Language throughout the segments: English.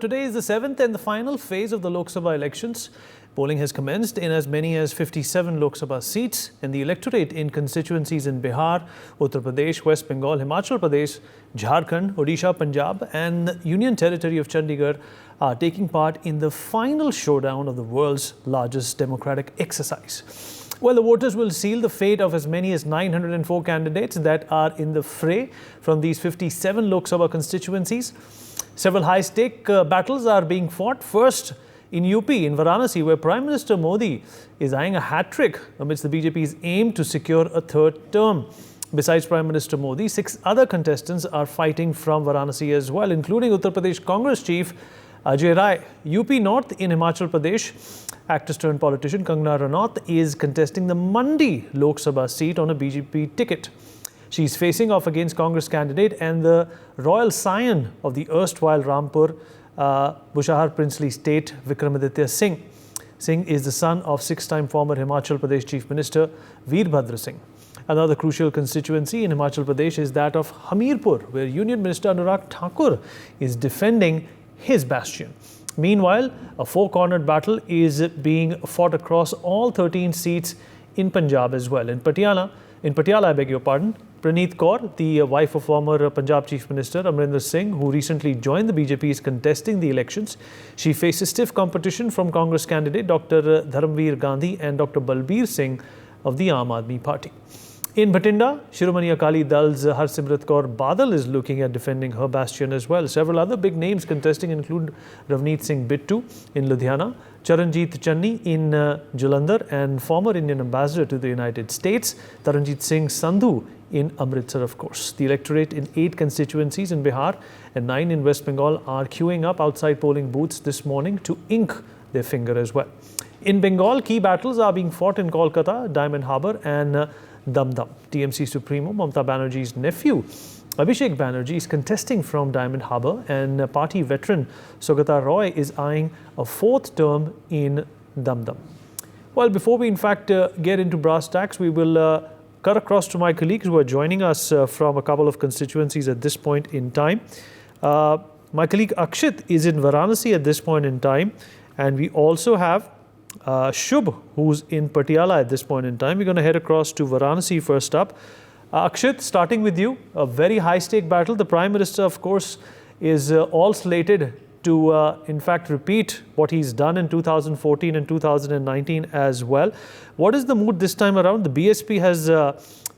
today is the 7th and the final phase of the Lok Sabha elections. Polling has commenced in as many as 57 Lok Sabha seats, and the electorate in constituencies in Bihar, Uttar Pradesh, West Bengal, Himachal Pradesh, Jharkhand, Odisha, Punjab and Union Territory of Chandigarh are taking part in the final showdown of the world's largest democratic exercise. Well, the voters will seal the fate of as many as 904 candidates that are in the fray from these 57 Lok Sabha constituencies. Several high-stake battles are being fought. First, in UP, in Varanasi, where Prime Minister Modi is eyeing a hat-trick amidst the BJP's aim to secure a third term. Besides Prime Minister Modi, 6 other contestants are fighting from Varanasi as well, including Uttar Pradesh Congress chief Ajay Rai. UP North in Himachal Pradesh, actress-turned-politician Kangana Ranaut is contesting the Mandi Lok Sabha seat on a BJP ticket. She's facing off against Congress candidate and the royal scion of the erstwhile Rampur Bushahar princely state, Vikramaditya Singh. Singh is the son of 6-time former Himachal Pradesh Chief Minister Veerbhadra Singh. Another crucial constituency in Himachal Pradesh is that of Hamirpur, where Union Minister Anurag Thakur is defending his bastion. Meanwhile, a four-cornered battle is being fought across all 13 seats in Punjab as well. In Patiala, I beg your pardon, Praneet Kaur, the wife of former Punjab Chief Minister Amrinder Singh, who recently joined the BJP, is contesting the elections. She faces stiff competition from Congress candidate Dr. Dharamveer Gandhi and Dr. Balbir Singh of the Aam Aadmi Party. In Bhatinda, Shiromani Akali Dal's Harsimrat Kaur Badal is looking at defending her bastion as well. Several other big names contesting include Ravneet Singh Bittu in Ludhiana, Charanjit Channi in Jalandhar and former Indian ambassador to the United States, Taranjit Singh Sandhu in Amritsar, of course. The electorate in 8 constituencies in Bihar and 9 in West Bengal are queuing up outside polling booths this morning to ink their finger as well. In Bengal, key battles are being fought in Kolkata, Diamond Harbour and Dum Dum. TMC Supremo Mamata Banerjee's nephew Abhishek Banerjee is contesting from Diamond Harbour, and party veteran Sugata Roy is eyeing a 4th term in Dum Dum. Well, before we in fact get into brass tacks, we will cut across to my colleagues who are joining us from a couple of constituencies at this point in time. My colleague Akshit is in Varanasi at this point in time, and we also have Shubh, who's in Patiala at this point in time. We're going to head across to Varanasi first up. Akshit, starting with you, a very high-stake battle. The Prime Minister, of course, is all slated to, in fact, repeat what he's done in 2014 and 2019 as well. What is the mood this time around? The BSP has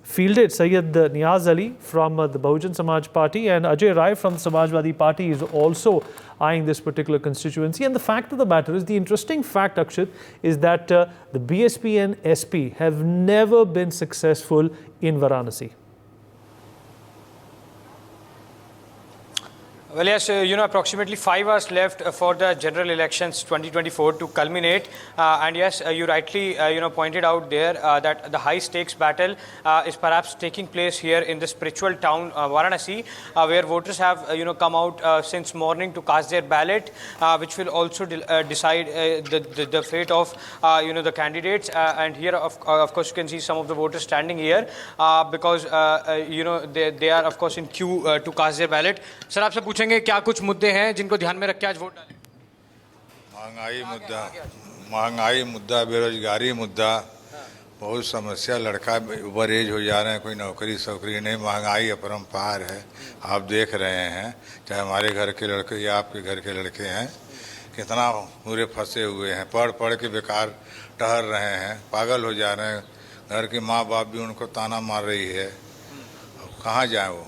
fielded Syed Niaz Ali from the Bahujan Samaj Party, and Ajay Rai from the Samajwadi Party is also eyeing this particular constituency. And the fact of the matter is, the interesting fact, Akshit, is that the BSP and SP have never been successful in Varanasi. Well, yes, approximately 5 hours left for the general elections 2024 to culminate. And yes, you rightly, pointed out there that the high stakes battle is perhaps taking place here in the spiritual town Varanasi, where voters have, come out since morning to cast their ballot, which will also decide the fate of, the candidates. And here, of course, you can see some of the voters standing here because, they are, of course, in queue to cast their ballot. Sir, आपसे पूछेंगे क्या कुछ मुद्दे हैं जिनको ध्यान में रख के आज वोट डालें? महंगाई मुद्दा, बेरोजगारी मुद्दा, बहुत समस्या, लड़का ओवर एज हो जा रहे हैं, कोई नौकरी नहीं, महंगाई अपरंपार है। आप देख रहे हैं, चाहे हमारे घर के लड़के या आपके घर के लड़के हैं, कितना पूरे फंसे हुए हैं, पढ़ के बेकार टहल रहे हैं, पागल हो जा रहे हैं। घर की माँ बाप भी उनको ताना मार रही है, कहाँ जाए वो?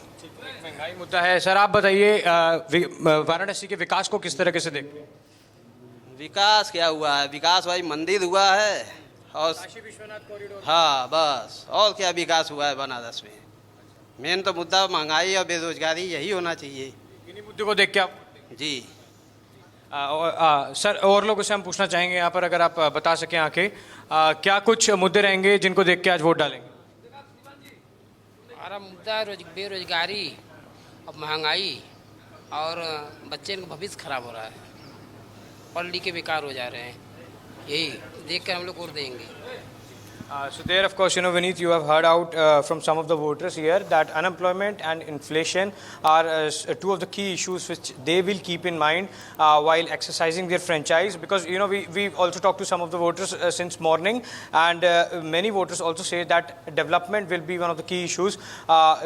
महंगाई मुद्दा है। सर, आप बताइए वाराणसी के विकास को किस तरीके से देखते हैं? विकास क्या हुआ है? विकास भाई मंदिर हुआ है और काशी विश्वनाथ कॉरिडोर। हाँ, बस और क्या विकास हुआ है बनारस में? मेन तो मुद्दा महंगाई और बेरोजगारी, यही होना चाहिए। इन्हीं मुद्दे को देख के आप जी सर, और लोगों से हम पूछना चाहेंगे यहाँ पर, अगर आप बता सकें आके क्या कुछ मुद्दे रहेंगे जिनको देख के आज वोट डालेंगे? हमारा मुद्दा बेरोजगारी और महंगाई और बच्चे का भविष्य खराब हो रहा है, पढ़ लिख के बेकार हो जा रहे हैं, यही देख कर हम लोग वोट देंगे। So there, of course, Vineet, you have heard out from some of the voters here that unemployment and inflation are two of the key issues which they will keep in mind while exercising their franchise. Because, we've also talked to some of the voters since morning, and many voters also say that development will be one of the key issues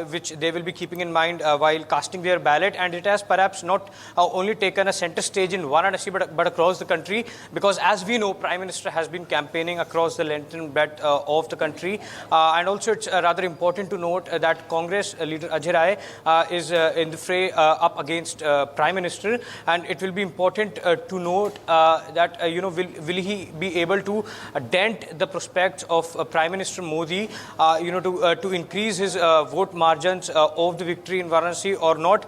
which they will be keeping in mind while casting their ballot. And it has perhaps not only taken a center stage in Varanasi, but across the country, because as we know, Prime Minister has been campaigning across the length and breadth of the country. And also it's rather important to note that Congress leader Ajay Rai is in the fray up against Prime Minister, and it will be important to note that will he be able to dent the prospects of Prime Minister Modi to increase his vote margins of the victory in Varanasi or not,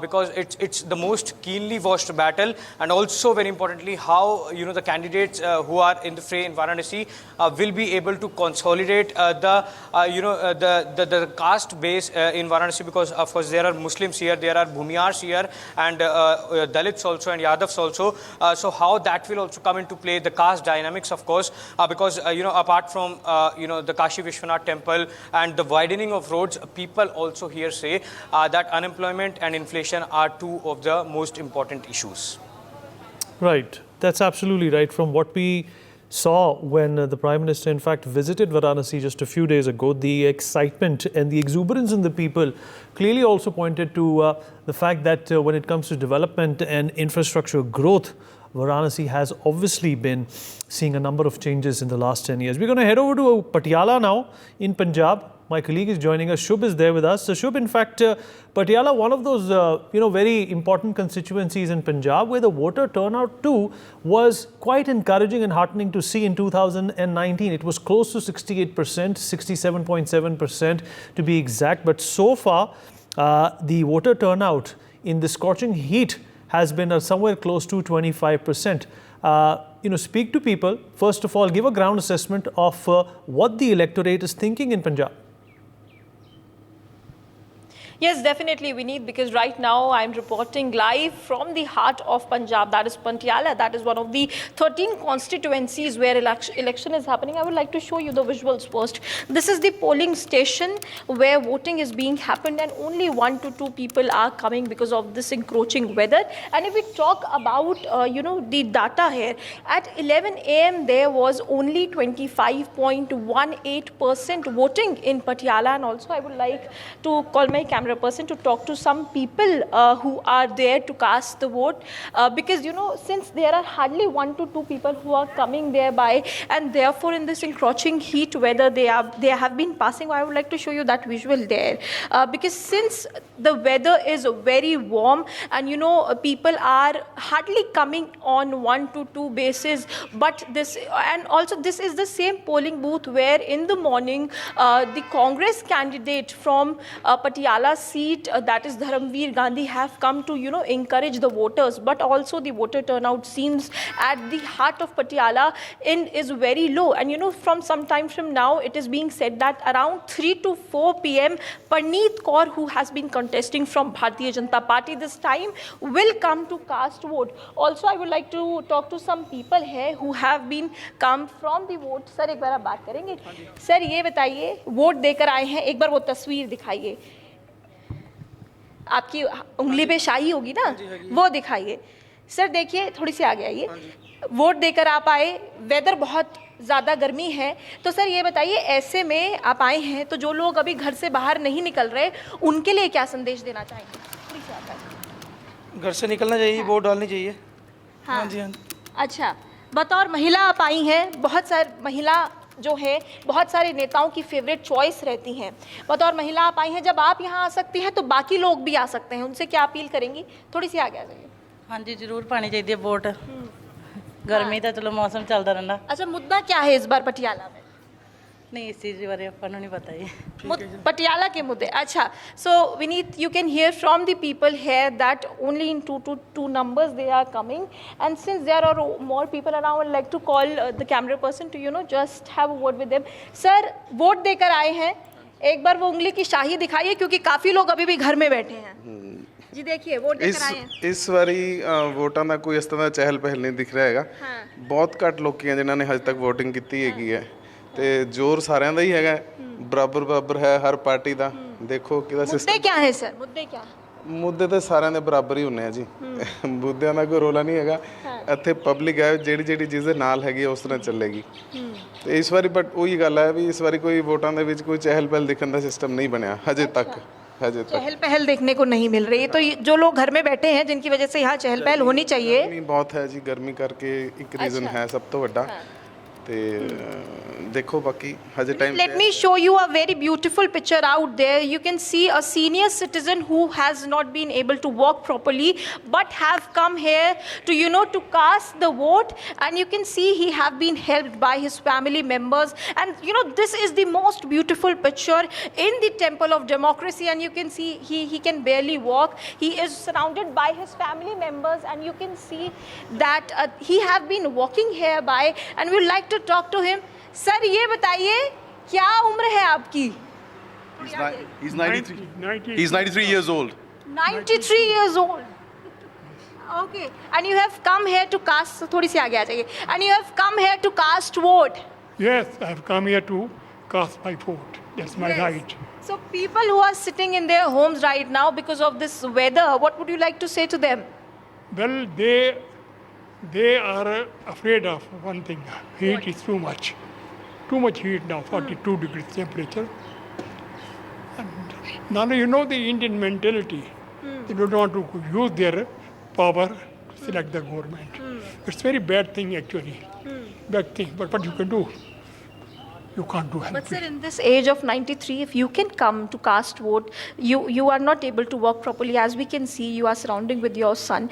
because it's the most keenly watched battle. And also very importantly, how the candidates who are in the fray in Varanasi will be able to consolidate the caste base in Varanasi, because of course there are Muslims here, there are Bhumiyars here, and Dalits also, and Yadavs also. So how that will also come into play, the caste dynamics, of course, because apart from the Kashi Vishwanath temple and the widening of roads, people also here say that unemployment and inflation are two of the most important issues. Right, that's absolutely right. From what we saw when the Prime Minister in fact visited Varanasi just a few days ago, the excitement and the exuberance in the people clearly also pointed to the fact that when it comes to development and infrastructure growth, Varanasi has obviously been seeing a number of changes in the last 10 years. We're going to head over to Patiala now in Punjab. My colleague is joining us. Shubh is there with us. So Shubh, in fact, Patiala, one of those, very important constituencies in Punjab where the voter turnout too was quite encouraging and heartening to see in 2019. It was close to 68%, 67.7% to be exact. But so far, the voter turnout in the scorching heat has been somewhere close to 25%. Speak to people. First of all, give a ground assessment of what the electorate is thinking in Punjab. Yes, definitely, Vineet, because right now I'm reporting live from the heart of Punjab, that is Patiala. That is one of the 13 constituencies where election is happening. I would like to show you the visuals first. This is the polling station where voting is being happened, and only 1 to 2 people are coming because of this encroaching weather. And if we talk about, the data here, at 11 a.m. there was only 25.18% voting in Patiala. And also I would like to call my camera person to talk to some people who are there to cast the vote, because since there are hardly 1 to 2 people who are coming there by, and therefore in this encroaching heat weather they have been passing. I would like to show you that visual there, because since the weather is very warm and people are hardly coming on 1 to 2 basis, but this is the same polling booth where in the morning the Congress candidate from Patiala seat, that is Dharamveer Gandhi, have come to encourage the voters. But also the voter turnout seems at the heart of Patiala is very low. And from some time from now, it is being said that around 3 to 4 p.m. Parneet Kaur, who has been contesting from Bharatiya Janata Party this time, will come to cast vote. Also, I would like to talk to some people here who have been come from the vote. Sir, एक बार आप बात करेंगे? Sir, ये बताइए, vote देकर आए हैं, एक बार वो तस्वीर दिखाइए. आपकी उंगली पे शाही होगी ना, वो दिखाइए. सर देखिए, थोड़ी सी आगे आइए. वोट देकर आप आए, वेदर बहुत ज़्यादा गर्मी है, तो सर ये बताइए, ऐसे में आप आए हैं तो जो लोग अभी घर से बाहर नहीं निकल रहे, उनके लिए क्या संदेश देना चाहेंगे? घर से निकलना चाहिए, वोट डालनी चाहिए. हाँ जी, हाँ. अच्छा, बतौर महिला आप आई हैं, बहुत सारी महिला जो है बहुत सारे नेताओं की फेवरेट चॉइस रहती हैं. बतौर महिला आप आई हैं, जब आप यहाँ आ सकती हैं तो बाकी लोग भी आ सकते हैं, उनसे क्या अपील करेंगी? थोड़ी सी आगे आ जाइए. हाँ जी, जरूर पानी चाहिए वोट. गर्मी तो चलो मौसम चलता रहना. अच्छा, मुद्दा क्या है इस बार पटियाला में? नहीं, इस चीज़ के बारे में अपन नहीं पता है. पटियाला के मुद्दे. अच्छा, so Vineet, you can hear from the people here that only in two numbers they are coming, and since there are more people around, I would like to call the camera person to just have a word with them. Sir, vote देकर आए हैं, एक बार वो उंगली की शाही दिखाइए, क्योंकि काफ़ी लोग अभी भी घर में बैठे हैं. जी देखिए, वोट देकर आए हैं. इस ਵਾਰੀ ਵੋਟਾਂ ਦਾ ਕੋਈ ਇਸ ਤਰ੍ਹਾਂ ਦਾ ਚਹਿਲ ਪਹਿਲ ਨਹੀਂ ਦਿਖ ਰਿਹਾ ਹੈਗਾ. ਬਹੁਤ ਘੱਟ ਲੋਕੀ ਆ ਜਿਨ੍ਹਾਂ ਨੇ ਹਜੇ ਤੱਕ VOTING ਕੀਤੀ ਹੈਗੀ ਹੈ, ਤੇ ਜ਼ੋਰ ਸਾਰਿਆਂ ਦਾ ਹੀ ਹੈਗਾ, ਬਰਾਬਰ ਬਰਾਬਰ ਹੈ ਹਰ ਪਾਰਟੀ ਦਾ। ਦੇਖੋ ਕਿਹਦਾ मुद्दे ਸਿਸਟਮ। क्या है सर, मुद्दे क्या है? ਮੁੱਦੇ ਤਾਂ ਸਾਰਿਆਂ ਦੇ ਬਰਾਬਰ ਹੀ ਹੁੰਨੇ ਆ ਜੀ, ਮੁੱਦਿਆਂ ਦਾ ਕੋਈ ਰੋਲਾ ਨਹੀਂ ਹੈਗਾ। ਇੱਥੇ ਪਬਲਿਕ ਹੈ ਜਿਹੜੀ ਜਿਹੜੀ ਚੀਜ਼ ਦੇ ਨਾਲ ਹੈਗੀ ਉਸ ਤਰ੍ਹਾਂ ਚੱਲੇਗੀ। ਤੇ ਇਸ ਵਾਰੀ ਬਟ ਉਹੀ ਗੱਲ ਹੈ ਵੀ ਇਸ ਵਾਰੀ ਕੋਈ ਵੋਟਾਂ ਦੇ ਵਿੱਚ ਕੋਈ ਚਹਿਲ ਪਹਿਲ ਦਿਖਣ ਦਾ ਸਿਸਟਮ नहीं ਬਣਿਆ ਹਜੇ तक। चहल पहल देखने को नहीं मिल रही है, तो जो लोग घर में बैठे हैं जिनकी वजह से यहाँ चहल पहल होनी चाहिए। गर्मी बहुत है जी, गर्मी करके एक रीज़न है सब तो बड़ा। ਤੇ ਦੇਖੋ ਬਾਕੀ ਹਜੇ time. Let me show you a very beautiful picture out there. You can see a senior citizen who has not been able to walk properly but have come here to to cast the vote, and you can see he have been helped by his family members, and this is the most beautiful picture in the temple of democracy, and you can see he can barely walk. He is surrounded by his family members, and you can see that he have been walking here by, and we would like to talk to him. Sir ये बताइए क्या उम्र है आपकी? He's 93. He's 93 years old. 93 years old. Okay, and you have come here to cast. थोड़ी सी आगे आ जाइए. And you have come here to cast vote. Yes, I have come here to cast my vote. That's my Yes. right. So people who are sitting in their homes right now because of this weather, what would you like to say to them? Well, they are afraid of one thing. Heat is too much. Too much heat now, 42 degrees temperature. And now you know the Indian mentality. They don't want to use their power to select the government. It's very bad thing actually. Bad thing. But what you can do? You can't do help But sir, it. in this age of 93, if you can come to cast vote, you are not able to walk properly. As we can see, you are surrounding with your son.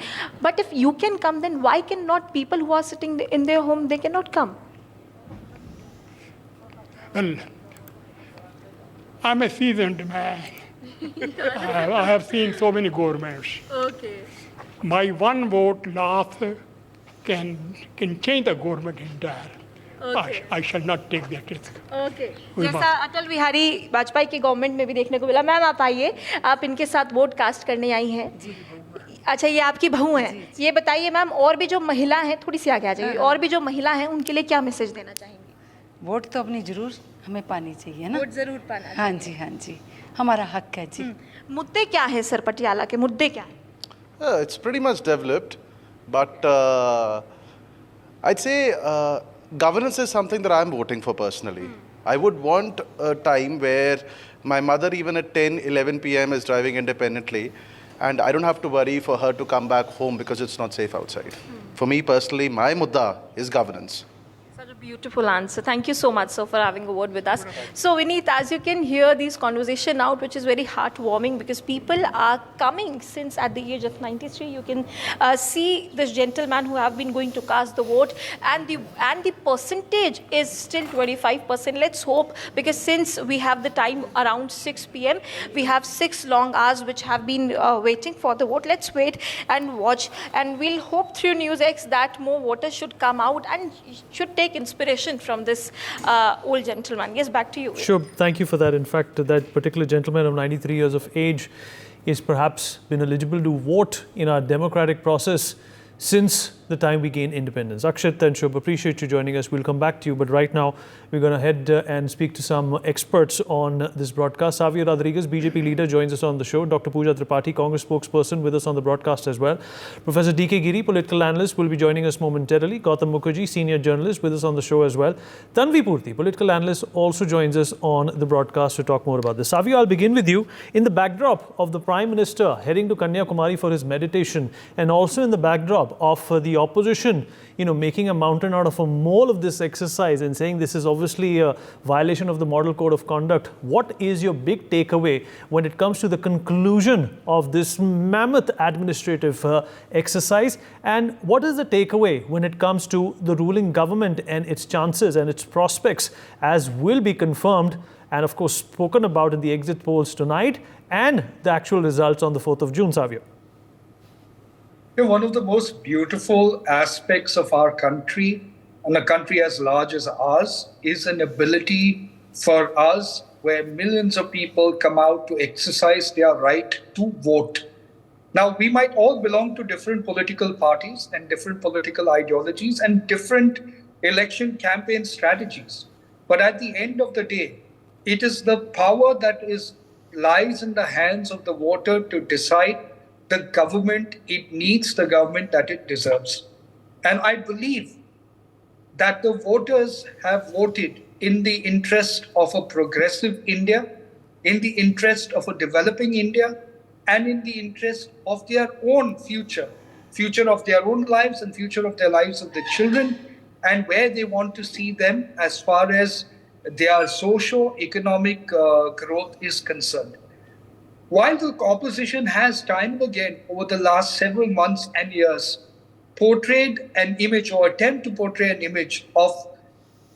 But if you can come, then why cannot people who are sitting in their home, they cannot come? Well, I'm a seasoned man. I have seen so many governments. Okay. My one vote loss can change the government entire. Okay. I shall not take that risk. Okay कोई जैसा अटल बिहारी वाजपेयी की government में भी देखने को मिला। Ma'am आप आइए, आप इनके साथ वोट कास्ट करने आई हैं। अच्छा, ये आपकी बहू हैं। ये बताइए मैम, और भी जो महिला हैं, थोड़ी सी आगे आ जाइए, और भी जो महिला हैं उनके लिए क्या मैसेज देना चाहेंगे? वोट तो अपनी जरूर हमें पानी चाहिए ना। वोट जरूर पाना। हाँ जी, हाँ जी, हमारा हक है जी। मुद्दे क्या है सर, पटियाला के मुद्दे क्या है? It's pretty much developed, but I'd say governance is something that I'm voting for personally. I would want a time where my mother, even at 10, 11 p.m., is driving independently, and I don't have to worry for her to come back home because it's not safe outside. For me personally, my mudda is governance. Such a beautiful answer. Thank you so much, sir, for having a word with us. So, Vineet, as you can hear these conversation out, which is very heartwarming because people are coming since at the age of 93. You can see this gentleman who have been going to cast the vote, and the percentage is still 25%. Let's hope, because since we have the time around 6 p.m., we have 6 long hours which have been waiting for the vote. Let's wait and watch, and we'll hope through NewsX that more voters should come out and should take inspiration from this old gentleman. Yes, back to you. Sure, thank you for that. In fact, that particular gentleman of 93 years of age is perhaps been eligible to vote in our democratic process since the time we gained independence. Akshit and Shubh, appreciate you joining us. We'll come back to you, but right now we're going to head and speak to some experts on this broadcast. Xavier Rodriguez, BJP leader, joins us on the show. Dr. Pooja Tripathi, Congress spokesperson, with us on the broadcast as well. Professor D.K. Giri, political analyst, will be joining us momentarily. Gautam Mukherjee, senior journalist, with us on the show as well. Tanvi Purti, political analyst, also joins us on the broadcast to talk more about this. Xavier, I'll begin with you. In the backdrop of the Prime Minister heading to Kanyakumari for his meditation, and also in the backdrop of the opposition, making a mountain out of a mole of this exercise and saying this is obviously a violation of the Model Code of Conduct, what is your big takeaway when it comes to the conclusion of this mammoth administrative exercise? And what is the takeaway when it comes to the ruling government and its chances and its prospects, as will be confirmed and of course spoken about in the exit polls tonight and the actual results on the 4th of June, Xavier? One of the most beautiful aspects of our country, and a country as large as ours, is an ability for us where millions of people come out to exercise their right to vote. Now, we might all belong to different political parties and different political ideologies and different election campaign strategies. But at the end of the day, it is the power that lies in the hands of the voter to decide the government it needs, the government that it deserves. And I believe that the voters have voted in the interest of a progressive India, in the interest of a developing India, and in the interest of their own future of their own lives and future of their lives of the children, and where they want to see them as far as their socio-economic growth is concerned. While the opposition has time and again over the last several months and years portrayed an image or attempt to portray an image of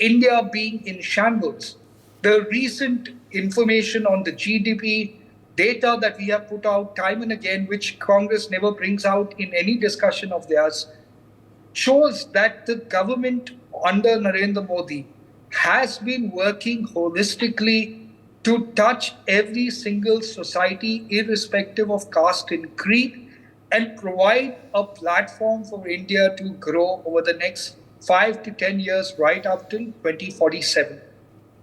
India being in shambles, the recent information on the GDP data that we have put out time and again, which Congress never brings out in any discussion of theirs, shows that the government under Narendra Modi has been working holistically to touch every single society, irrespective of caste and creed, and provide a platform for India to grow over the next 5 to 10 years, right up till 2047.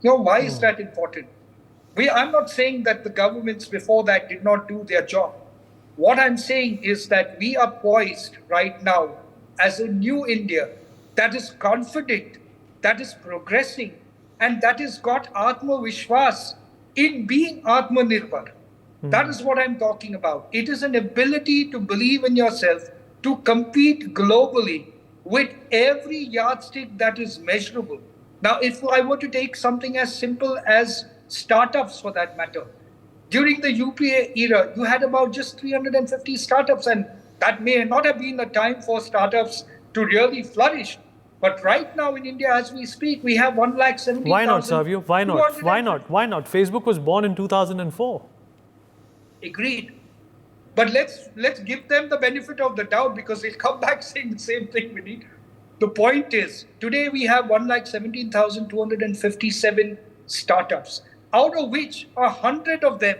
Why is that important? I'm not saying that the governments before that did not do their job. What I'm saying is that we are poised right now as a new India that is confident, that is progressing, and that has got Atma Vishwas in being Atmanirbhar. That is what I'm talking about. It is an ability to believe in yourself, to compete globally with every yardstick that is measurable. Now, if I were to take something as simple as startups for that matter, during the UPA era, you had about just 350 startups, and that may not have been the time for startups to really flourish. But right now in India, as we speak, we have 170,000. Why not, Savio? Why not? Why not? Why not? Facebook was born in 2004. Agreed. But let's give them the benefit of the doubt, because they'll come back saying the same thing, Vinny. The point is, today we have 117,257 startups, out of which 100 of them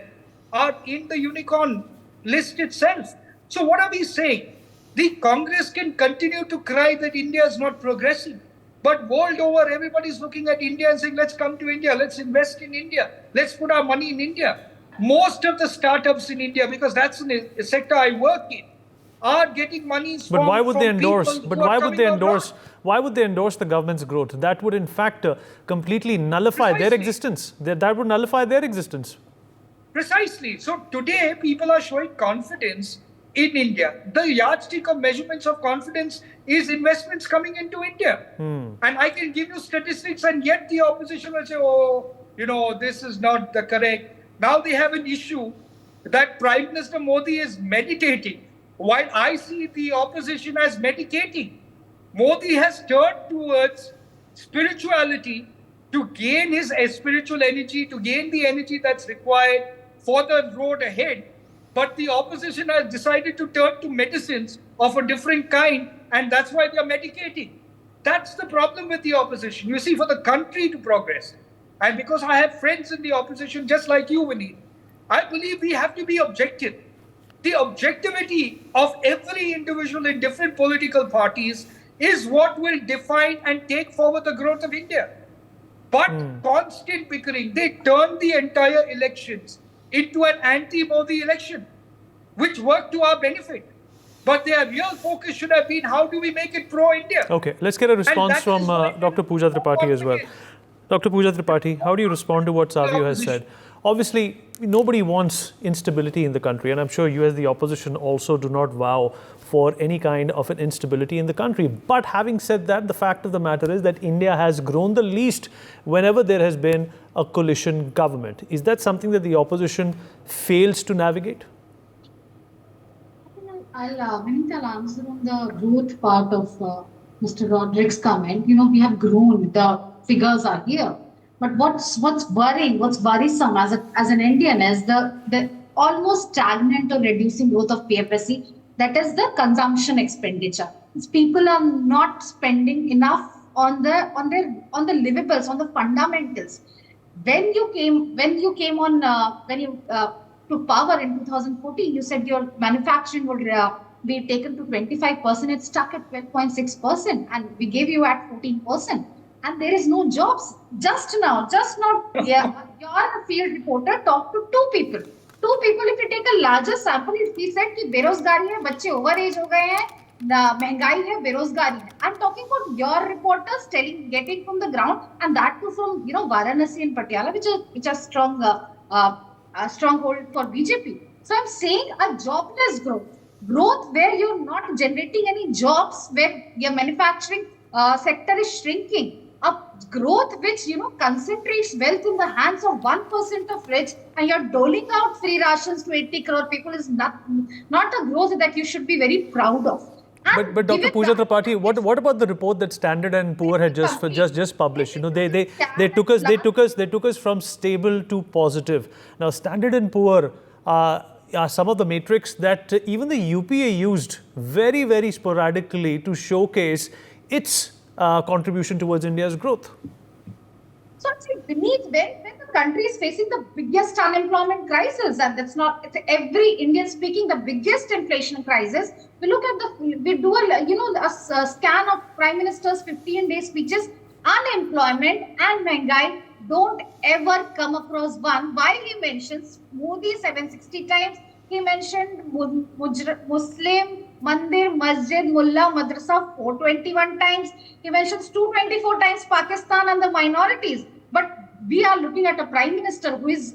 are in the unicorn list itself. So what are we saying? The Congress can continue to cry that India is not progressing, but world over, everybody's looking at India and saying, let's come to India, let's invest in India, let's put our money in India. Most of the startups in India, because that's a sector I work in, are getting money from But why would they endorse? people But who are why would they coming endorse? abroad. Why would they endorse the government's growth? That would, in fact, completely nullify their Precisely. existence. That would nullify their existence. Precisely. So today, people are showing confidence in India. The yardstick of measurements of confidence is investments coming into India. And I can give you statistics, and yet the opposition will say, oh, this is not the correct. Now they have an issue that Prime Minister Modi is meditating, while I see the opposition as medicating. Modi has turned towards spirituality to gain his spiritual energy, to gain the energy that's required for the road ahead. But the opposition has decided to turn to medicines of a different kind, and that's why they are medicating. That's the problem with the opposition. You see, for the country to progress, and because I have friends in the opposition, just like you, Vinny, I believe we have to be objective. The objectivity of every individual in different political parties is what will define and take forward the growth of India. But constant bickering, they turn the entire elections into an anti-Modi election, which worked to our benefit. But their real focus should have been, how do we make it pro-India? Okay, let's get a response from Dr. Pooja Tripathi as well. Dr. Pooja Tripathi, how do you respond to what Savio has said? Obviously, nobody wants instability in the country, and I'm sure you as the opposition also do not vow for any kind of an instability in the country. But having said that, the fact of the matter is that India has grown the least whenever there has been a coalition government. Is that something that the opposition fails to navigate? I'll answer on the growth part of Mr. Roderick's comment. We have grown, the figures are here. But what's worrying, what's worrisome as an Indian is the almost stagnant or reducing growth of PFSC. That is the consumption expenditure. It's people are not spending enough on the livables, on the fundamentals. When you came on to power in 2014, you said your manufacturing would be taken to 25%. It's stuck at 12.6%, and we gave you at 14%. and there is no jobs. Just now, yeah, your field reporter talked to two people. Two people, if you take a larger sample, he said कि बेरोजगारी है, बच्चे over age हो गए हैं, महंगाई है, बेरोजगारी है. I'm talking about your reporters getting from the ground, and that too from Varanasi and Patiala, which are strong stronghold for BJP. So I'm saying a jobless growth where you're not generating any jobs, where your manufacturing sector is shrinking. A growth which concentrates wealth in the hands of 1% of rich, and you're doling out free rations to 80 crore people is not a growth that you should be very proud of. But Dr. Pooja Tripathi, what about the report that Standard and Poor had just published? They took us from stable to positive. Now Standard and Poor are some of the metrics that even the UPA used very, very sporadically to showcase its contribution towards India's growth. So actually, beneath when the country is facing the biggest unemployment crisis, and it's every Indian speaking the biggest inflation crisis, we do a scan of Prime Minister's 15-day speeches. Unemployment and Mahንगाई don't ever come across one. While he mentions Modi 760 times, he mentioned Muslim Mandir, Masjid, Mullah, Madrasa 421 times. He mentions 224 times Pakistan and the minorities. But we are looking at a prime minister who is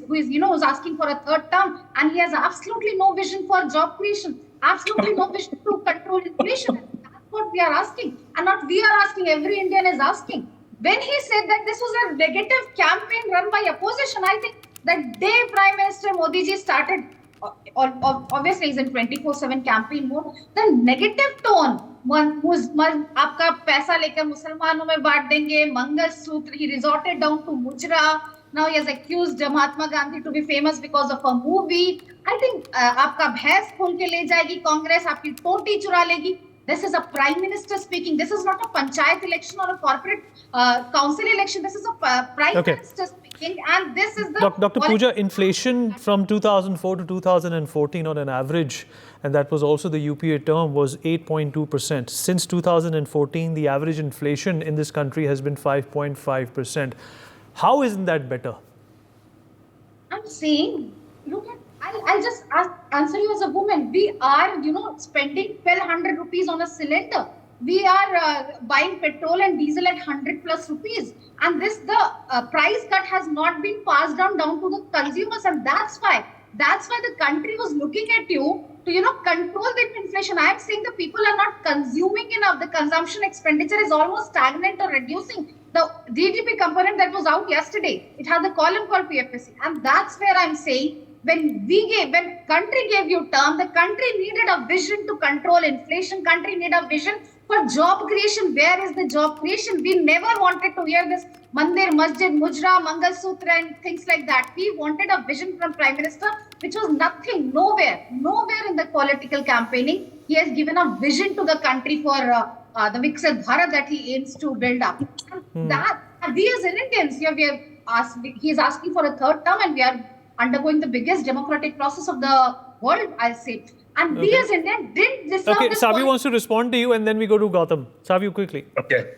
asking for a third term, and he has absolutely no vision for job creation, absolutely no vision to control inflation. That's what we are asking, and not we are asking. Every Indian is asking. When he said that this was a negative campaign run by opposition, I think that day Prime Minister Modi ji started. Obviously he's in 24/7 campaign mode. The negative tone, आपका पैसा लेकर मुसलमानों में बांट देंगे, mangalsutra, he resorted down to Mujra. Now he has accused Mahatma Gandhi to be famous because of a movie. I think आपका भैंस खोल के ले जाएगी कांग्रेस, आपकी टोटी चुरा लेगी. This is a prime minister speaking. This is not a panchayat election or a corporate council election. This is a prime minister speaking, and this is the... Dr. Pooja, inflation from 2004 to 2014 on an average, and that was also the UPA term, was 8.2%. Since 2014, the average inflation in this country has been 5.5%. How isn't that better? I'm saying, look at... I'll just answer you as a woman. We are, spending 1,200 rupees on a cylinder. We are buying petrol and diesel at 100 plus rupees. And the price cut has not been passed down to the consumers. And that's why the country was looking at you to, control the inflation. I am saying the people are not consuming enough. The consumption expenditure is almost stagnant or reducing. The GDP component that was out yesterday, it had the column called PFSC. And that's where I'm saying, when country gave you term, the country needed a vision to control inflation. Country needed a vision for job creation. Where is the job creation? We never wanted to hear this Mandir, Masjid, Mujra, Mangalsutra and things like that. We wanted a vision from Prime Minister, which was nothing, nowhere in the political campaigning. He has given a vision to the country for the Viksit Bharat that he aims to build up. That we as Indians, he is asking for a third term, and we are undergoing the biggest democratic process of the world, I'll say. And we as Indians didn't deserve this. Savi wants to respond to you, and then we go to Gautam. Savi, quickly. Okay.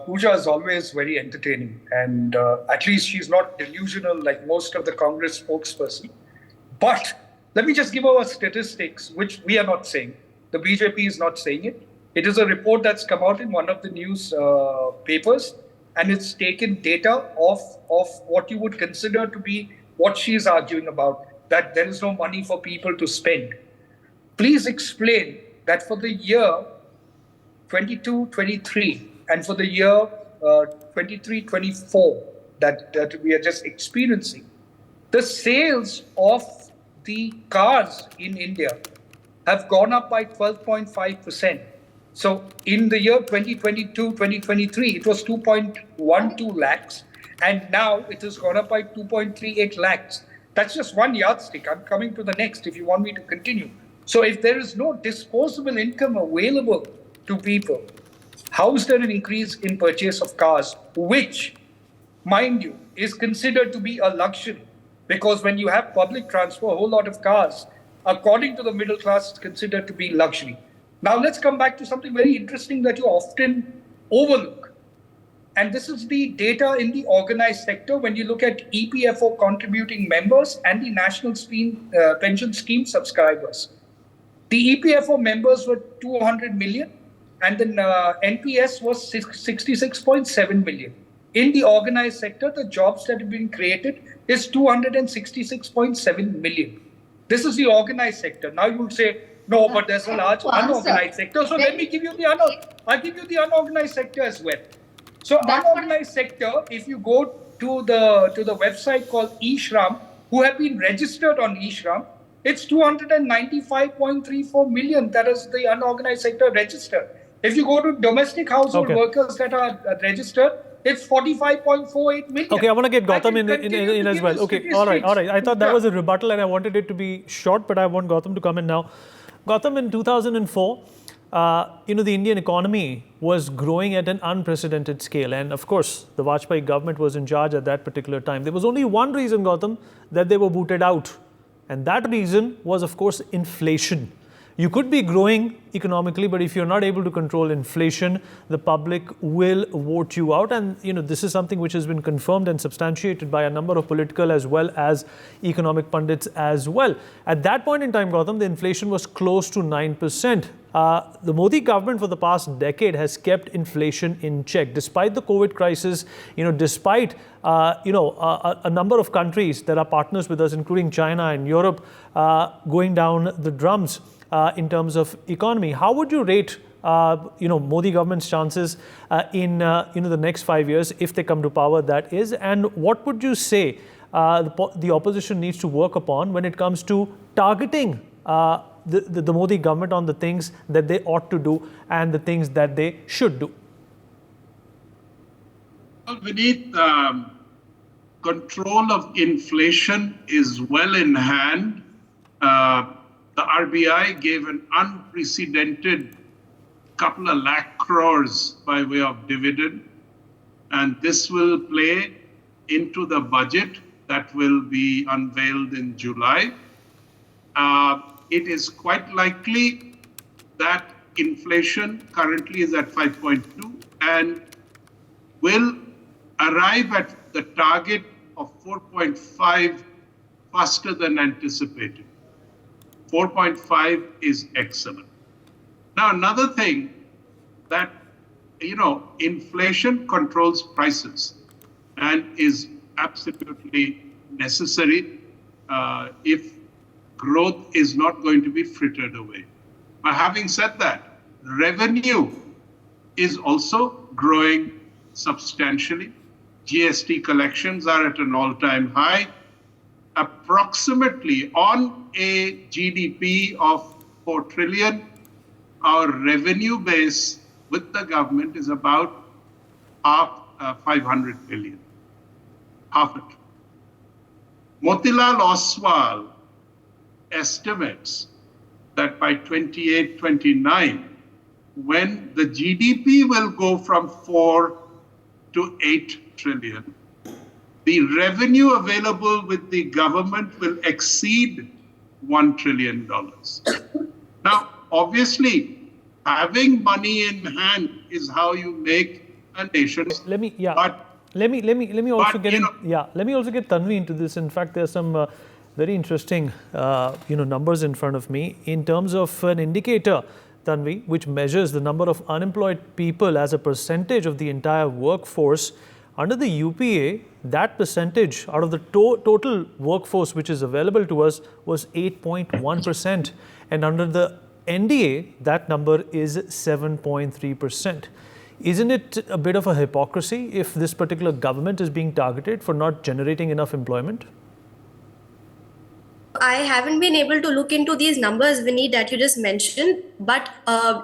Pooja is always very entertaining, and at least she's not delusional like most of the Congress spokesperson. But let me just give our statistics, which we are not saying. The BJP is not saying it. It is a report that's come out in one of the news papers, and it's taken data of what you would consider to be what she is arguing about, that there is no money for people to spend. Please explain that for the year 22-23 and for the year 23-24 that we are just experiencing, the sales of the cars in India have gone up by 12.5%. So in the year 2022-2023, it was 2.12 lakhs. And now it has gone up by 2.38 lakhs. That's just one yardstick. I'm coming to the next if you want me to continue. So if there is no disposable income available to people, how is there an increase in purchase of cars, which, mind you, is considered to be a luxury? Because when you have public transport, a whole lot of cars, according to the middle class, it's considered to be luxury. Now let's come back to something very interesting that you often overlook. and this is the data in the organized sector, when you look at EPFO contributing members and the National Pension Scheme subscribers. The EPFO members were 200 million, and then NPS was 66.7 million. In the organized sector, the jobs that have been created is 266.7 million. This is the organized sector. Now you would say, no, but there's a large unorganized sector. So let me give you I'll give you the unorganized sector as well. So unorganized sector, if you go to the website called eShram, who have been registered on eShram, it's 295.34 million. That is the unorganized sector registered. If you go to domestic household workers that are registered, it's 45.48 million. Okay, I want to get Gautam in as well. Okay, all right. I thought that was a rebuttal and I wanted it to be short, but I want Gautam to come in now. Gautam, in 2004, the Indian economy was growing at an unprecedented scale. And of course, the Vajpayee government was in charge at that particular time. There was only one reason, Gautam, that they were booted out. And that reason was, of course, inflation. You could be growing economically, but if you're not able to control inflation, the public will vote you out. And, this is something which has been confirmed and substantiated by a number of political as well as economic pundits as well. At that point in time, Gautam, the inflation was close to 9%. The Modi government for the past decade has kept inflation in check. Despite the COVID crisis, despite, a number of countries that are partners with us, including China and Europe, going down the drums in terms of economy. How would you rate, Modi government's chances in the next 5 years if they come to power, that is? And what would you say the opposition needs to work upon when it comes to targeting the Modi government on the things that they ought to do and the things that they should do? Well, Vineet, control of inflation is well in hand. The RBI gave an unprecedented couple of lakh crores by way of dividend, and this will play into the budget that will be unveiled in July. It is quite likely that inflation currently is at 5.2 and will arrive at the target of 4.5 faster than anticipated. 4.5 is excellent. Now, another thing that, inflation controls prices and is absolutely necessary if growth is not going to be frittered away. But having said that, revenue is also growing substantially. GST collections are at an all-time high. Approximately on a GDP of 4 trillion, our revenue base with the government is about 500 billion, half it. Motilal Oswal estimates that by 28-29, when the GDP will go from 4 to 8 trillion, the revenue available with the government will exceed $1 trillion. Now, obviously, having money in hand is how you make a nation. Let me also get Tanvi into this. In fact, there's some very interesting, numbers in front of me in terms of an indicator, Tanvi, which measures the number of unemployed people as a percentage of the entire workforce. Under the UPA, that percentage out of the total workforce which is available to us was 8.1%. And under the NDA, that number is 7.3%. Isn't it a bit of a hypocrisy if this particular government is being targeted for not generating enough employment? I haven't been able to look into these numbers, Vinny, that you just mentioned. But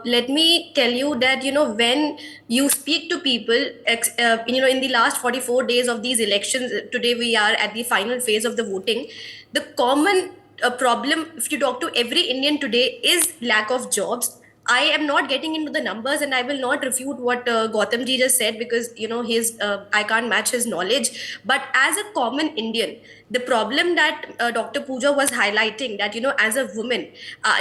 let me tell you that, when you speak to people, in the last 44 days of these elections, today we are at the final phase of the voting, the common problem, if you talk to every Indian today, is lack of jobs. I am not getting into the numbers, and I will not refute what Gautam ji just said, because his I can't match his knowledge. But as a common Indian, the problem that Dr. Pooja was highlighting, that as a woman,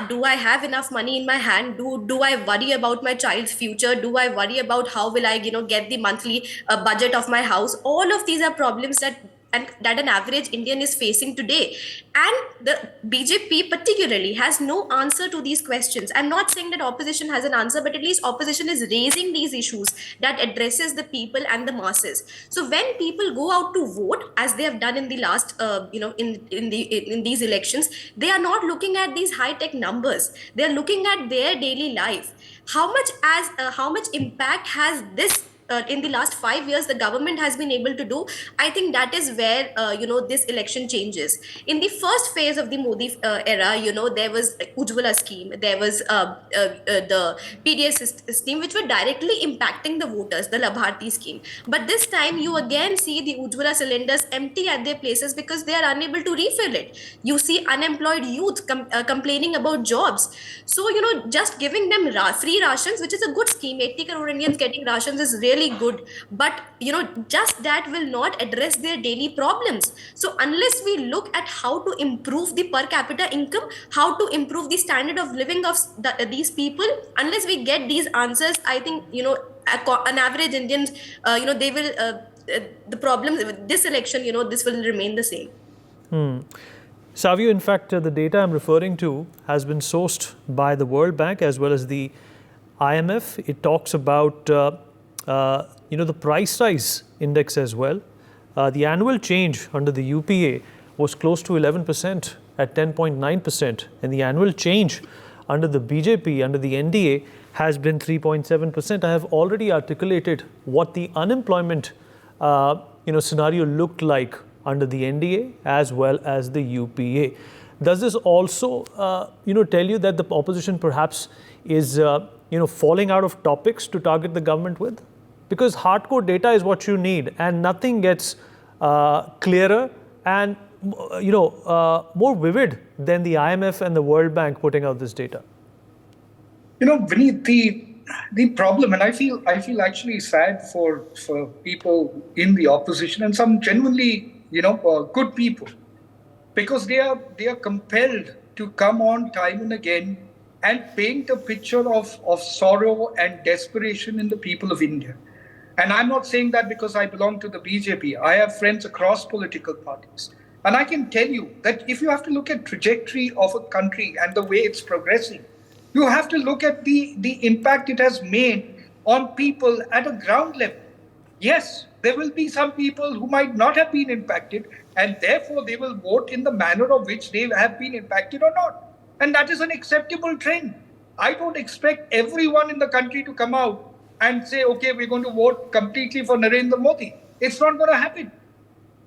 do I have enough money in my hand? Do I worry about my child's future? Do I worry about how will I get the monthly budget of my house? All of these are problems that an average Indian is facing today. And the BJP particularly has no answer to these questions. I'm not saying that opposition has an answer, but at least opposition is raising these issues that addresses the people and the masses. So when people go out to vote, as they have done in the last, in these elections, they are not looking at these high-tech numbers. They are looking at their daily life. How much impact has this in the last 5 years the government has been able to do? I think that is where this election changes. In the first phase of the Modi era, there was Ujjwala scheme, there was the PDS scheme, which were directly impacting the voters, the Labharti scheme. But this time you again see the Ujjwala cylinders empty at their places because they are unable to refill it. You see unemployed youth complaining about jobs. So just giving them free rations, which is a good scheme, 80 crore Indians getting rations is really good, but just that will not address their daily problems. So unless we look at how to improve the per capita income, how to improve the standard of living of these people, unless we get these answers, I think an average Indian, they will the problem with this election, this will remain the same. Savio, in fact, the data I'm referring to has been sourced by the World Bank as well as the IMF. It talks about the price rise index as well. The annual change under the UPA was close to 11% at 10.9%, and the annual change under the BJP, under the NDA, has been 3.7%. I have already articulated what the unemployment scenario looked like under the NDA as well as the UPA. Does this also tell you that the opposition perhaps is falling out of topics to target the government with? Because hardcore data is what you need, and nothing gets clearer and more vivid than the IMF and the World Bank putting out this data. Vineet, the problem, and I feel actually sad for people in the opposition and some genuinely good people, because they are compelled to come on time and again and paint a picture of sorrow and desperation in the people of India. And I'm not saying that because I belong to the BJP. I have friends across political parties. And I can tell you that if you have to look at trajectory of a country and the way it's progressing, you have to look at the impact it has made on people at a ground level. Yes, there will be some people who might not have been impacted, and therefore they will vote in the manner of which they have been impacted or not. And that is an acceptable trend. I don't expect everyone in the country to come out and say, okay, we're going to vote completely for Narendra Modi. It's not going to happen.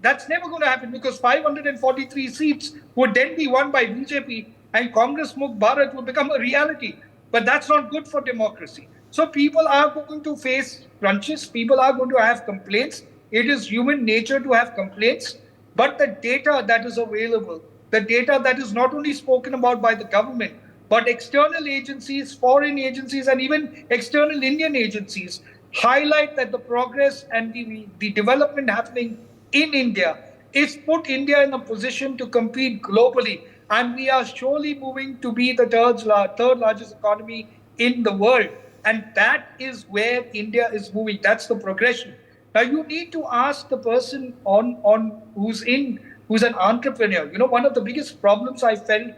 That's never going to happen, because 543 seats would then be won by BJP and Congress Mukh Bharat would become a reality. But that's not good for democracy. So people are going to face crunches. People are going to have complaints. It is human nature to have complaints. But the data that is available, the data that is not only spoken about by the government, but external agencies, foreign agencies, and even external Indian agencies highlight that the progress and the development happening in India is put India in a position to compete globally. And we are surely moving to be the third largest economy in the world. And that is where India is moving. That's the progression. Now, you need to ask the person who's an entrepreneur. One of the biggest problems I felt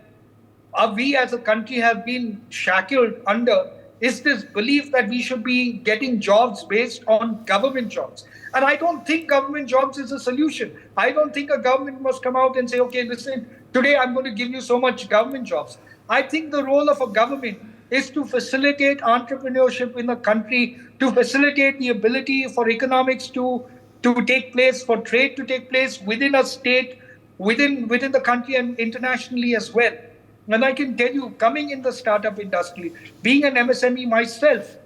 we as a country have been shackled under is this belief that we should be getting jobs based on government jobs. And I don't think government jobs is a solution. I don't think a government must come out and say, okay, listen, today I'm going to give you so much government jobs. I think the role of a government is to facilitate entrepreneurship in the country, to facilitate the ability for economics to take place, for trade to take place within a state, within the country and internationally as well. And I can tell you, coming in the startup industry, being an MSME myself,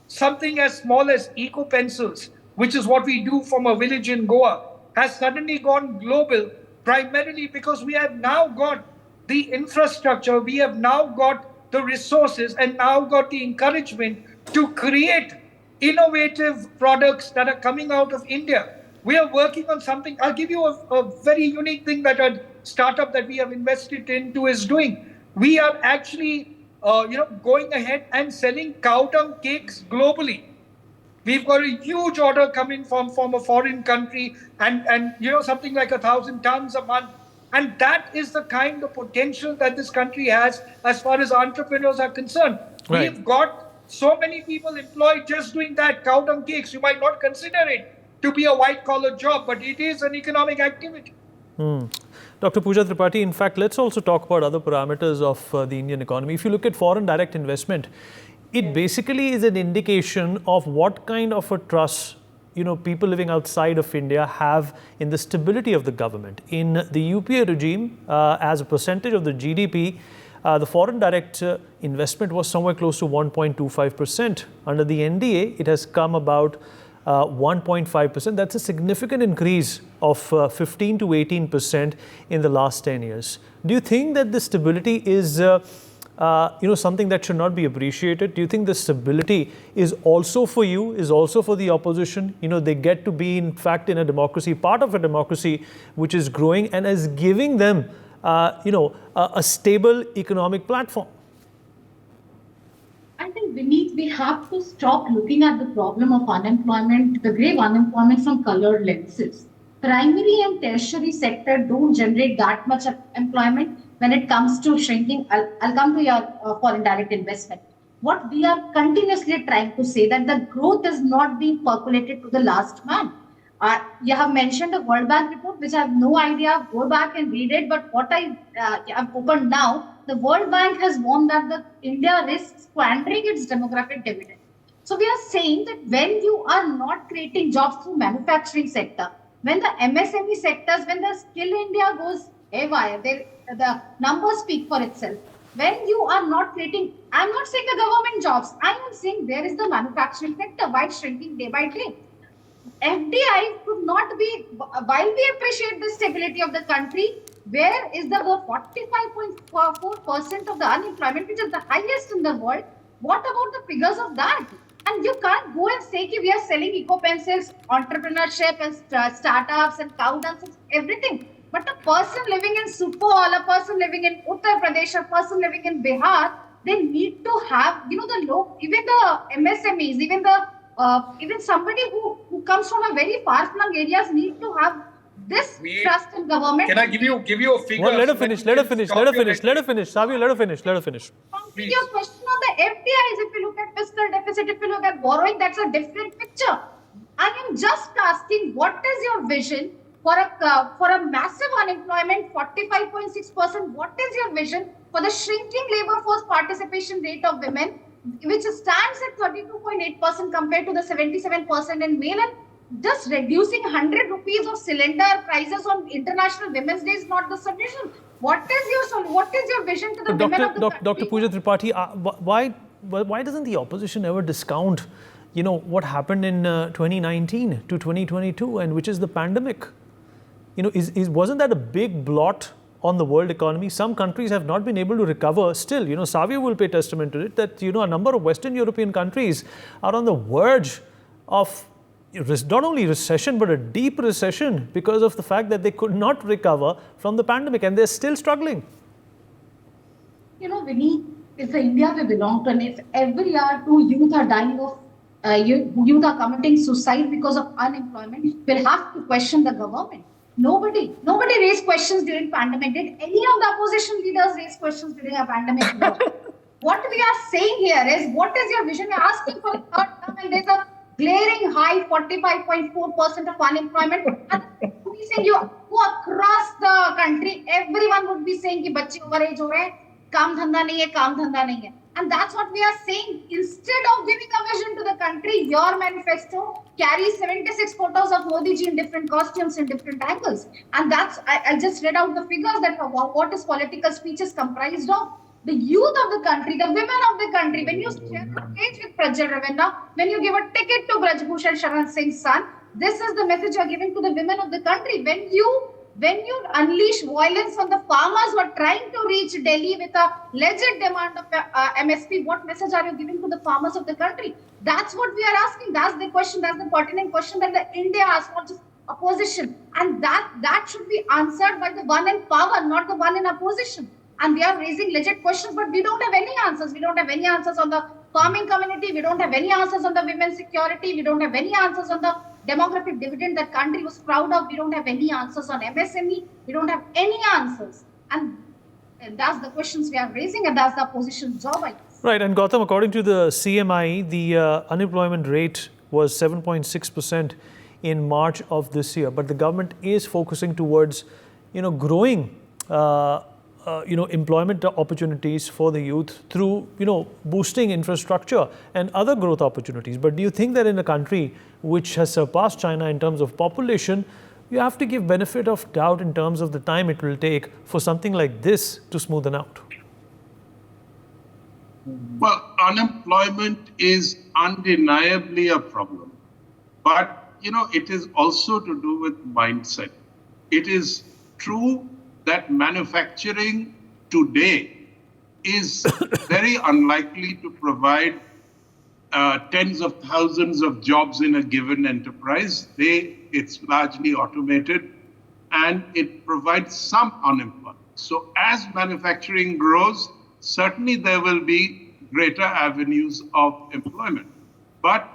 something as small as eco pencils, which is what we do from a village in Goa, has suddenly gone global, primarily because we have now got the infrastructure, we have now got the resources and now got the encouragement to create innovative products that are coming out of India. We are working on something. I'll give you a very unique thing that a startup that we have invested into is doing. We are actually, going ahead and selling cow dung cakes globally. We've got a huge order coming from a foreign country and something like 1,000 tons a month. And that is the kind of potential that this country has as far as entrepreneurs are concerned. Right. We've got so many people employed just doing that, cow dung cakes. You might not consider it to be a white-collar job, but it is an economic activity. Dr. Pooja Tripathi, in fact, let's also talk about other parameters of the Indian economy. If you look at foreign direct investment, it basically is an indication of what kind of a trust people living outside of India have in the stability of the government. In the UPA regime, as a percentage of the GDP, the foreign direct investment was somewhere close to 1.25%. Under the NDA, it has come about 1.5%. That's a significant increase of 15 to 18% in the last 10 years. Do you think that the stability is something that should not be appreciated? Do you think the stability is also for you, is also for the opposition? They get to be, in fact, in a democracy, part of a democracy which is growing and is giving them, a stable economic platform. I think we have to stop looking at the problem of unemployment, the grave unemployment from colored lenses. Primary and tertiary sector don't generate that much employment when it comes to shrinking. I'll come to your foreign direct investment. What we are continuously trying to say that the growth is not being percolated to the last man. You have mentioned the World Bank report, which I have no idea. Go back and read it. But what I have opened now, the World Bank has warned that India risks squandering its demographic dividend. So we are saying that when you are not creating jobs through manufacturing sector, when the MSME sectors, when the Skill India goes haywire, the numbers speak for itself. When you are not creating, I'm not saying the government jobs, I am saying there is the manufacturing sector by shrinking day by day. FDI could not be, while we appreciate the stability of the country, where is the 45.4% of the unemployment, which is the highest in the world? What about the figures of that? And you can't go and say we are selling eco-pencils, entrepreneurship and startups and cow dung, everything. But a person living in Supol, a person living in Uttar Pradesh, a person living in Bihar, they need to have, even the MSMEs, even somebody who comes from a very far-flung areas need to have this trust in government. Can I give you a figure? Well, let her finish. Savio, let her finish. Your question on the FDIs, if you look at fiscal deficit, if you look at borrowing, that's a different picture. I am just asking, what is your vision for a massive unemployment, 45.6%? What is your vision for the shrinking labor force participation rate of women, which stands at 32.8% compared to the 77% in male, and just reducing 100 rupees of cylinder prices on International Women's Day is not the solution. What is your vision to the women of the country? Dr. Pooja Tripathi, why doesn't the opposition ever discount, what happened in 2019 to 2022, and which is the pandemic? Wasn't that a big blot on the world economy? Some countries have not been able to recover still. Savio will pay testament to it that, a number of Western European countries are on the verge of not only recession, but a deep recession because of the fact that they could not recover from the pandemic and they're still struggling. Vinny, it's the India we belong to, and if every year 2 youth are dying of, youth are committing suicide because of unemployment, we'll have to question the government. Nobody raised questions during pandemic. Did any of the opposition leaders raise questions during a pandemic? No. What we are saying here is, what is your vision? We're asking for the third term, and there's a glaring high 45.4% of unemployment. And we saying you across the country, everyone would be saying कि बच्चे overage हो रहे हैं, काम धंधा नहीं है. And that's what we are saying. Instead of giving a vision to the country, your manifesto carries 76 photos of Modi ji in different costumes, in different angles. And that's, I just read out the figures that what is political speeches comprised of. The youth of the country, the women of the country, when you share a stage with Prajal Ravinna, when you give a ticket to Braj Bhushan Sharan Singh's son, this is the message you are giving to the women of the country. When you When you unleash violence on the farmers who are trying to reach Delhi with a legit demand of MSP, what message are you giving to the farmers of the country? That's what we are asking. That's the question. That's the pertinent question that the India has, not just opposition. And that should be answered by the one in power, not the one in opposition. And we are raising legit questions, but we don't have any answers. We don't have any answers on the farming community. We don't have any answers on the women's security. We don't have any answers on the demographic dividend that country was proud of. We don't have any answers on MSME. We don't have any answers. And that's the questions we are raising, and that's the opposition's job, I guess. Right. And Gautam, according to the CMI, the unemployment rate was 7.6% in March of this year. But the government is focusing towards, growing employment opportunities for the youth through, boosting infrastructure and other growth opportunities. But do you think that in a country which has surpassed China in terms of population, you have to give benefit of doubt in terms of the time it will take for something like this to smoothen out? Well, unemployment is undeniably a problem. But, it is also to do with mindset. It is true that manufacturing today is very unlikely to provide tens of thousands of jobs in a given enterprise. It's largely automated and it provides some unemployment. So as manufacturing grows, certainly there will be greater avenues of employment. But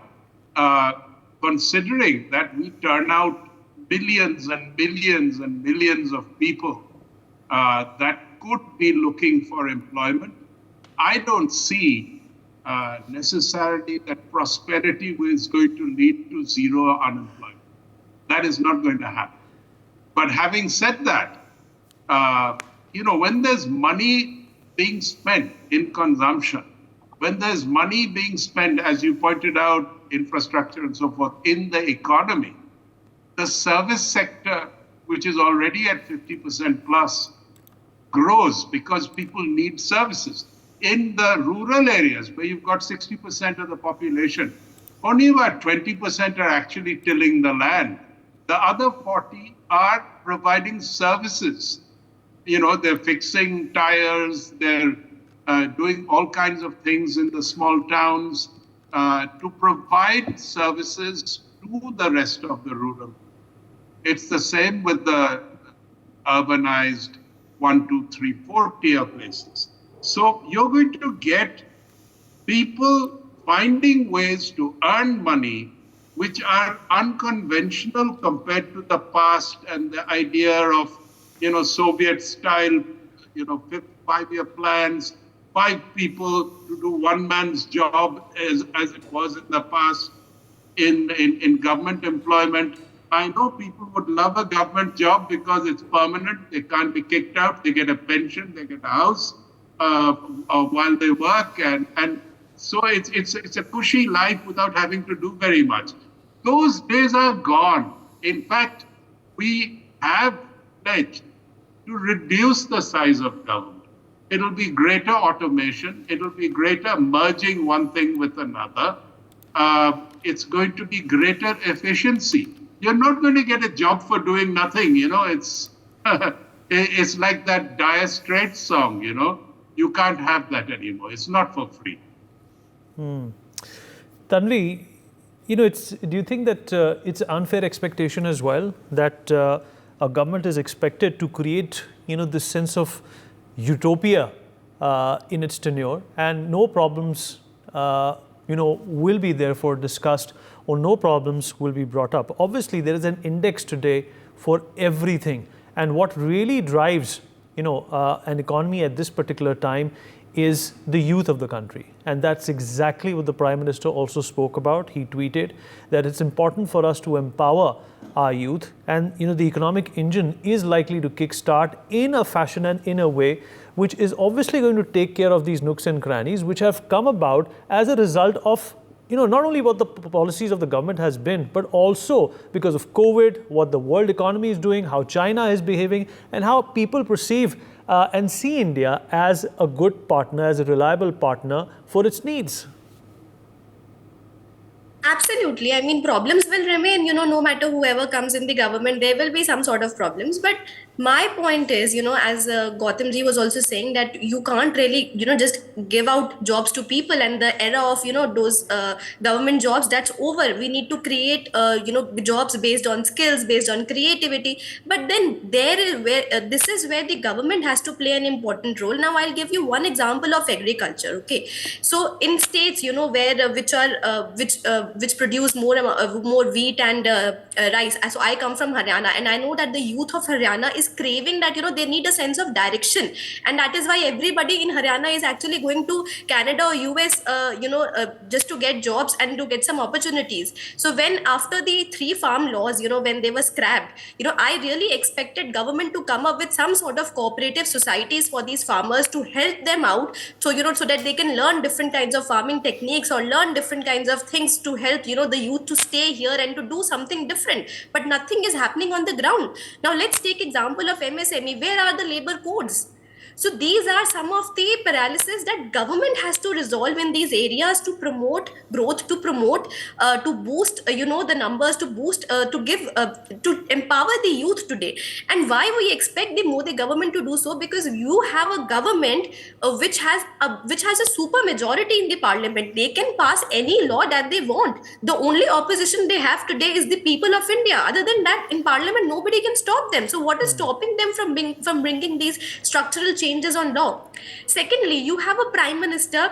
considering that we turn out billions and billions and billions of people that could be looking for employment, I don't see necessarily that prosperity is going to lead to zero unemployment. That is not going to happen. But having said that, when there's money being spent in consumption, when there's money being spent, as you pointed out, infrastructure and so forth, in the economy, the service sector, which is already at 50% plus, grows because people need services. In the rural areas where you've got 60% of the population, only about 20% are actually tilling the land. The other 40 are providing services. They're fixing tires, they're doing all kinds of things in the small towns to provide services to the rest of the rural. It's the same with the urbanized 1, 2, 3, 4 tier places. So you're going to get people finding ways to earn money which are unconventional compared to the past and the idea of, Soviet style, 5-year plans, 5 people to do one man's job as it was in the past in government employment. I know people would love a government job because it's permanent. They can't be kicked out. They get a pension. They get a house while they work. And so it's a cushy life without having to do very much. Those days are gone. In fact, we have pledged to reduce the size of government. It'll be greater automation. It'll be greater merging one thing with another. It's going to be greater efficiency. You're not going to get a job for doing nothing. It's it's like that Dire Straits song. You can't have that anymore. It's not for free. Tanvi, do you think that it's an unfair expectation as well that a government is expected to create, this sense of utopia in its tenure, and no problems, will be therefore discussed, or no problems will be brought up? Obviously, there is an index today for everything, and what really drives, an economy at this particular time is the youth of the country. And that's exactly what the Prime Minister also spoke about. He tweeted that it's important for us to empower our youth, and the economic engine is likely to kickstart in a fashion and in a way which is obviously going to take care of these nooks and crannies which have come about as a result of not only what the policies of the government has been, but also because of COVID, what the world economy is doing, how China is behaving, and how people perceive and see India as a good partner, as a reliable partner for its needs. Absolutely. I mean, problems will remain, no matter whoever comes in the government, there will be some sort of problems. But my point is, as Gautamji was also saying, that you can't really, just give out jobs to people, and the era of, those government jobs, that's over. We need to create, jobs based on skills, based on creativity. But then there is where, this is where the government has to play an important role. Now, I'll give you one example of agriculture. Okay. So in states, where, which produce more wheat and rice. So I come from Haryana, and I know that the youth of Haryana is craving that, they need a sense of direction, and that is why everybody in Haryana is actually going to Canada or US, just to get jobs and to get some opportunities. So when after the 3 farm laws, when they were scrapped, I really expected government to come up with some sort of cooperative societies for these farmers to help them out, so so that they can learn different kinds of farming techniques or learn different kinds of things to help the youth to stay here and to do something different. But nothing is happening on the ground. Now let's take example of MSME. Where are the labor codes? So these are some of the paralysis that government has to resolve in these areas to promote growth, to promote, to boost, the numbers, to boost, to give, to empower the youth today. And why we expect the Modi government to do so? Because you have a government which has a super majority in the parliament. They can pass any law that they want. The only opposition they have today is the people of India. Other than that, in parliament, nobody can stop them. So what is stopping them from bringing these structural changes on law? Secondly, you have a prime minister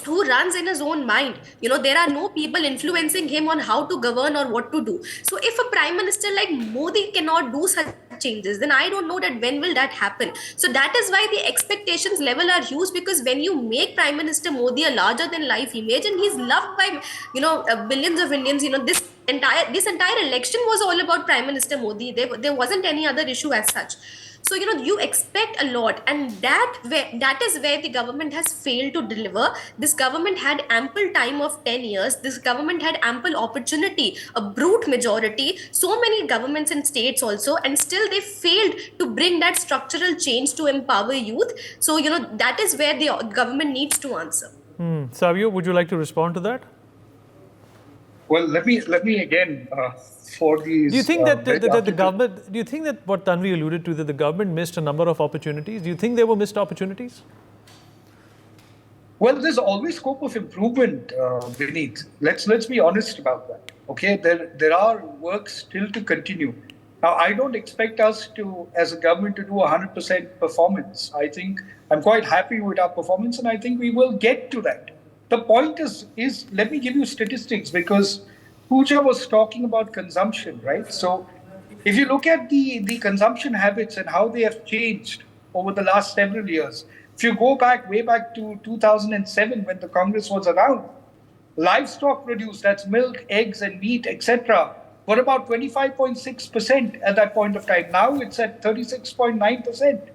who runs in his own mind. There are no people influencing him on how to govern or what to do. So if a prime minister like Modi cannot do such changes, then I don't know that when will that happen. So that is why the expectations level are huge, because when you make Prime Minister Modi a larger than life image, and he's loved by billions of Indians, this entire election was all about Prime Minister Modi. There wasn't any other issue as such. So you expect a lot, and that is where the government has failed to deliver. This government had ample time of 10 years. This government had ample opportunity, a brute majority, so many governments and states also, and still they failed to bring that structural change to empower youth. So that is where the government needs to answer. Savio, would you like to respond to that? Well, let me again, for these. Do you think that the government? Do you think that what Tanvi alluded to, that the government missed a number of opportunities? Do you think there were missed opportunities? Well, there's always scope of improvement, Vineet. Let's be honest about that. Okay, there are works still to continue. Now, I don't expect us to, as a government, to do 100% performance. I think I'm quite happy with our performance, and I think we will get to that. The point is let me give you statistics, because Pooja was talking about consumption, right? So if you look at the consumption habits and how they have changed over the last several years, if you go way back to 2007 when the Congress was around, livestock produce, that's milk, eggs and meat, etc., were about 25.6% at that point of time. Now it's at 36.9%.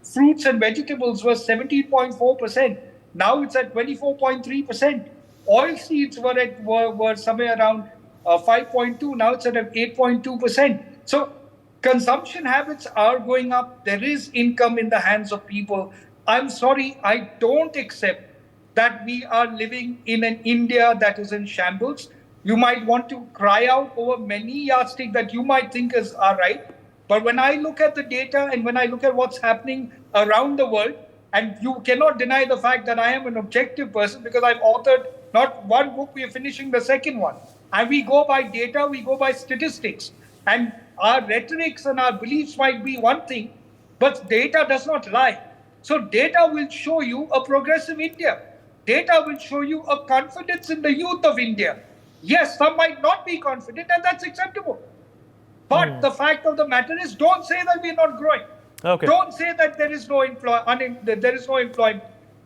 Fruits and vegetables were 17.4%. Now it's at 24.3%. Oil seeds were somewhere around 5.2. Now it's at 8.2%. So consumption habits are going up. There is income in the hands of people. I'm sorry, I don't accept that we are living in an India that is in shambles. You might want to cry out over many yardsticks that you might think are right. But when I look at the data and when I look at what's happening around the world, and you cannot deny the fact that I am an objective person, because I've authored not one book, we are finishing the second one. And we go by data, we go by statistics. And our rhetorics and our beliefs might be one thing, but data does not lie. So data will show you a progressive India. Data will show you a confidence in the youth of India. Yes, some might not be confident, and that's acceptable. But the fact of the matter is, don't say that we're not growing. Okay. Don't say that there is no employment.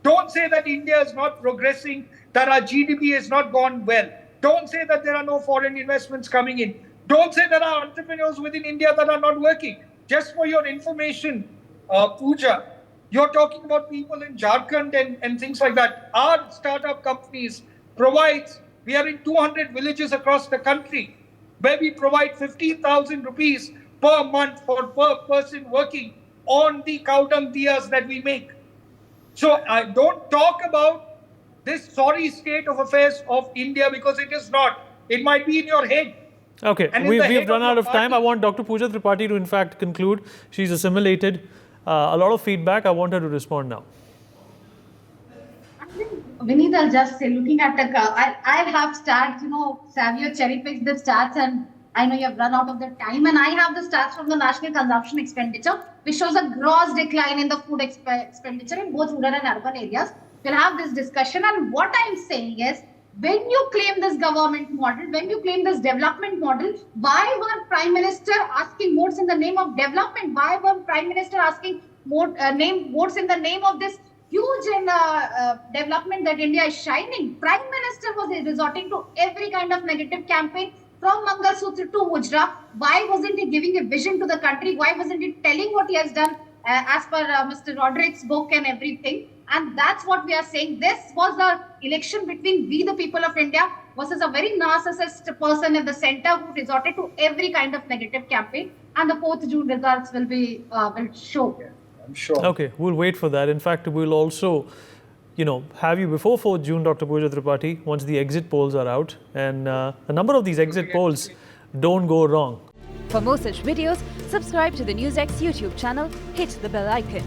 Don't say that India is not progressing, that our GDP has not gone well. Don't say that there are no foreign investments coming in. Don't say there are entrepreneurs within India that are not working. Just for your information, Pooja, you're talking about people in Jharkhand and things like that. Our startup companies we are in 200 villages across the country, where we provide 15,000 rupees per month per person working on the cow dung diyas that we make. So I don't talk about this sorry state of affairs of India, because it is not. It might be in your head. Okay, And in we've the head run of out your of time. I want Dr. Pooja Tripathi to in fact conclude. She's assimilated a lot of feedback. I want her to respond now. Vineet, I'll just say, looking at the, I have stats, Savio cherry picks the stats, and I know you have run out of the time, and I have the stats from the National Consumption Expenditure, which shows a gross decline in the food expenditure in both rural and urban areas. We'll have this discussion, and what I'm saying is, when you claim this government model, when you claim this development model, why were Prime Minister asking votes in the name of development? Why were Prime Minister asking votes in the name of this huge development that India is shining? Prime Minister was resorting to every kind of negative campaign from Mangalsutra to Mujra. Why wasn't he giving a vision to the country? Why wasn't he telling what he has done as per Mr. Roderick's book and everything? And that's what we are saying. This was the election between we, the people of India, versus a very narcissist person in the center who resorted to every kind of negative campaign. And the 4th June results will will show. I'm sure. Okay, we'll wait for that. In fact, we'll also, have you before 4th June, Dr. Pooja Tripathi, once the exit polls are out. And a number of these exit polls don't go wrong. For more such videos, subscribe to the NewsX YouTube channel, hit the bell icon.